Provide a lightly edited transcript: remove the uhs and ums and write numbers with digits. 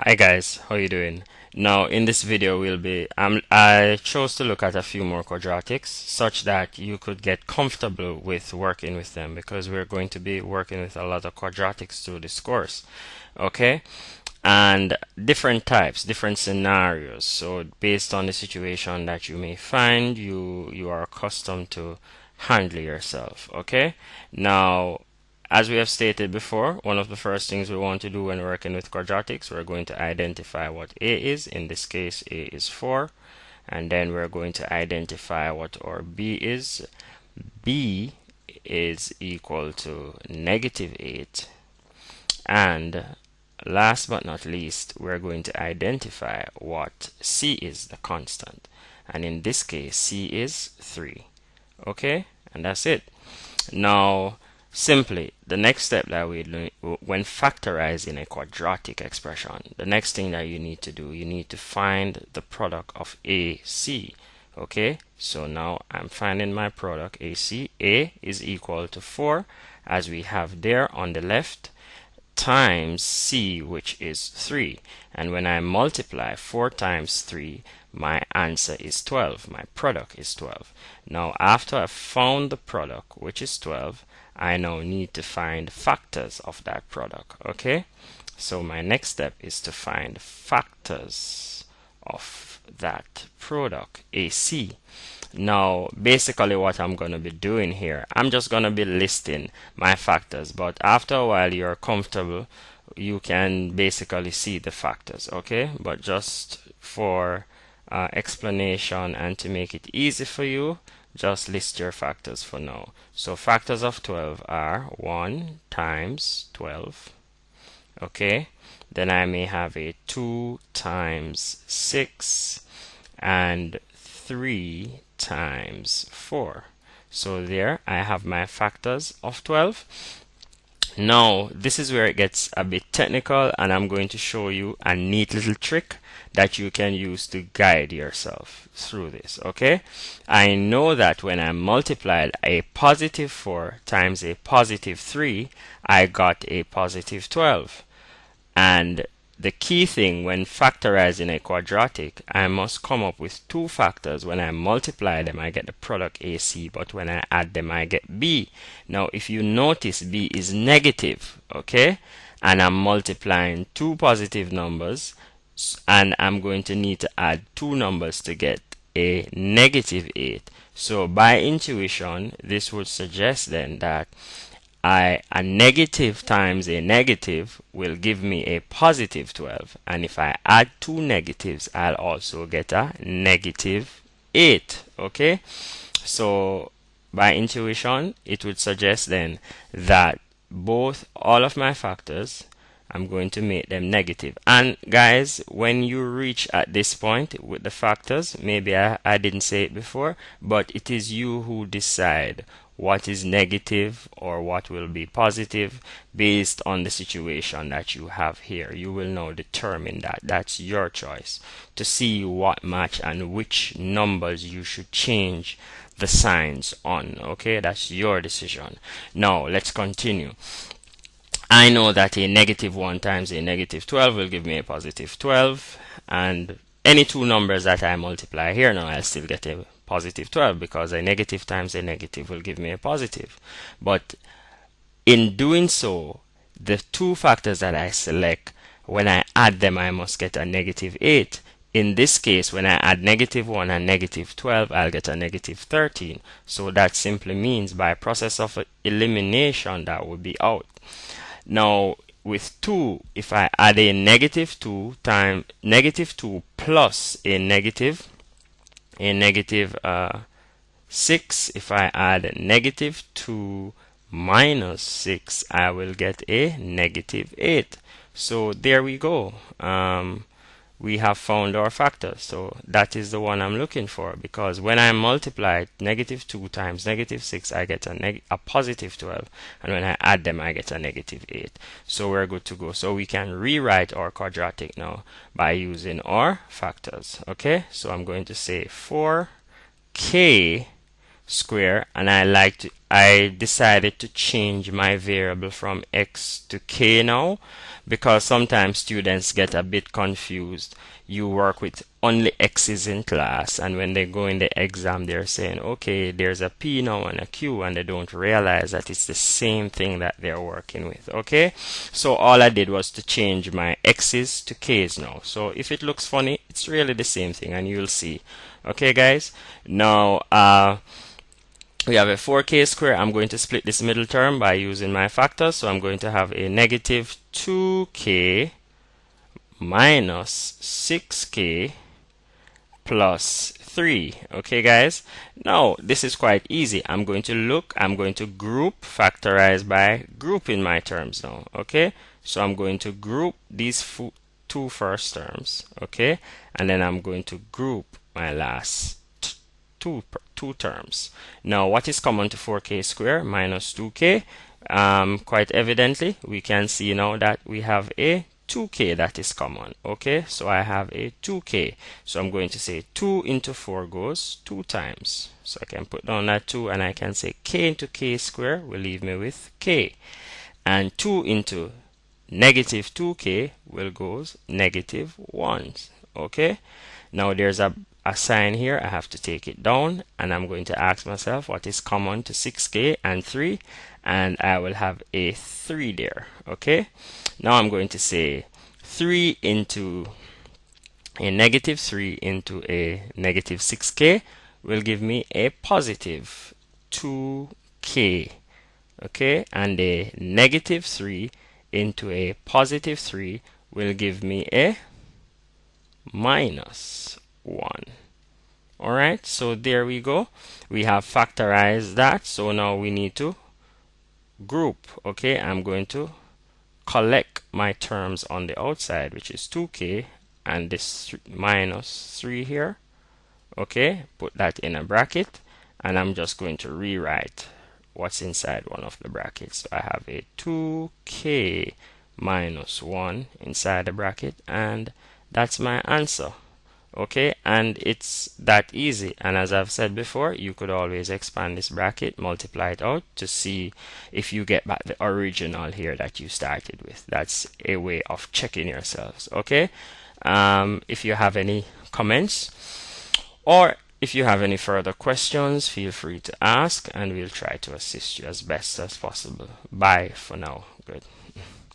Hi guys, how you doing? Now in this video I chose to look at a few more quadratics such that you could get comfortable with working with them because we're going to be working with a lot of quadratics through this course. Okay? And different types, different scenarios. So based on the situation that you may find, you are accustomed to handle yourself. Okay? Now as we have stated before, one of the first things we want to do when working with quadratics, we're going to identify what a is. In this case, a is 4. And then we're going to identify what our b is. B is equal to -8. And last but not least, we're going to identify what c is, the constant. And in this case, c is 3. Okay? And that's it. Now, simply, the next step that we do when factorizing a quadratic expression, the next thing that you need to do, you need to find the product of AC. Okay, so now I'm finding my product AC. A is equal to 4, as we have there on the left, times C, which is 3. And when I multiply 4 times 3, my answer is 12. My product is 12. Now, after I've found the product, which is 12, I now need to find factors of that product. Okay? So my next step is to find factors of that product, AC. Now, basically what I'm going to be doing here, I'm just going to be listing my factors, but after a while you're comfortable, you can basically see the factors, okay? But just for explanation and to make it easy for you, just list your factors for now. So factors of 12 are 1 times 12, okay? Then I may have a 2 times 6 and 3 times 4. So there I have my factors of 12. Now this is where it gets a bit technical, and I'm going to show you a neat little trick that you can use to guide yourself through this. Okay, I know that when I multiplied a positive 4 times a positive 3, I got a positive 12. And the key thing when factorizing a quadratic, I must come up with two factors. When I multiply them, I get the product AC, but when I add them, I get B. Now, if you notice, B is negative, okay? And I'm multiplying two positive numbers, and I'm going to need to add two numbers to get a -8. So by intuition, this would suggest then that a negative times a negative will give me a positive 12, and if I add two negatives, I'll also get a -8. Okay, so by intuition, it would suggest then that all of my factors, I'm going to make them negative. And guys, when you reach at this point with the factors, maybe I didn't say it before, but it is you who decide what is negative or what will be positive based on the situation that you have here. You will now determine that. That's your choice to see what match and which numbers you should change the signs on. Okay, that's your decision. Now let's continue. I know that a -1 times a -12 will give me a positive 12, and any two numbers that I multiply here now, I'll still get a positive 12 because a negative times a negative will give me a positive. But in doing so, the two factors that I select, when I add them, I must get a -8. In this case, when I add -1 and -12, I'll get a -13. So that simply means by process of elimination, that will be out. Now, with 2, if I add a -2 times -2 plus a negative 6, if I add -2 minus 6, I will get a -8. So there we go. We have found our factor. So that is the one I'm looking for, because when I multiply -2 times -6, I get a positive 12, and when I add them, I get a -8. So we're good to go. So we can rewrite our quadratic now by using our factors. Okay, so I'm going to say 4k square, and I like to I decided to change my variable from x to k now, because sometimes students get a bit confused. You work with only x's in class, and when they go in the exam, they're saying, okay, there's a p now and a q, and they don't realize that it's the same thing that they're working with. Okay, so all I did was to change my x's to k's now. So if it looks funny, it's really the same thing, and you'll see. Okay, guys, now we have a 4k square. I'm going to split this middle term by using my factors. So I'm going to have a negative 2k minus 6k plus 3. Okay, guys. Now, this is quite easy. I'm going to group, factorize by grouping my terms now. Okay, so I'm going to group these two first terms. Okay, and then I'm going to group my last two terms. Now, what is common to 4k squared minus 2k? Quite evidently, we can see now that we have a 2k that is common. Okay, so I have a 2k. So I'm going to say 2 into 4 goes 2 times. So I can put down that 2, and I can say k into k squared will leave me with k. And 2 into negative 2k will goes negative 1. Okay, now there's a sign here. I have to take it down, and I'm going to ask myself what is common to 6k and 3, and I will have a 3 there. Okay, now I'm going to say 3 into a negative 3 into a negative 6k will give me a positive 2k. Okay, and a negative 3 into a positive 3 will give me a minus 1. Alright, so there we go. We have factorized that. So now we need to group. Okay, I'm going to collect my terms on the outside, which is 2k and this minus 3 here. Okay, put that in a bracket, and I'm just going to rewrite what's inside one of the brackets. So I have a 2k minus 1 inside the bracket, and that's my answer. Okay, and it's that easy. And as I've said before, you could always expand this bracket, multiply it out to see if you get back the original here that you started with. That's a way of checking yourselves. Okay, if you have any comments or if you have any further questions, feel free to ask, and we'll try to assist you as best as possible. Bye for now. Good.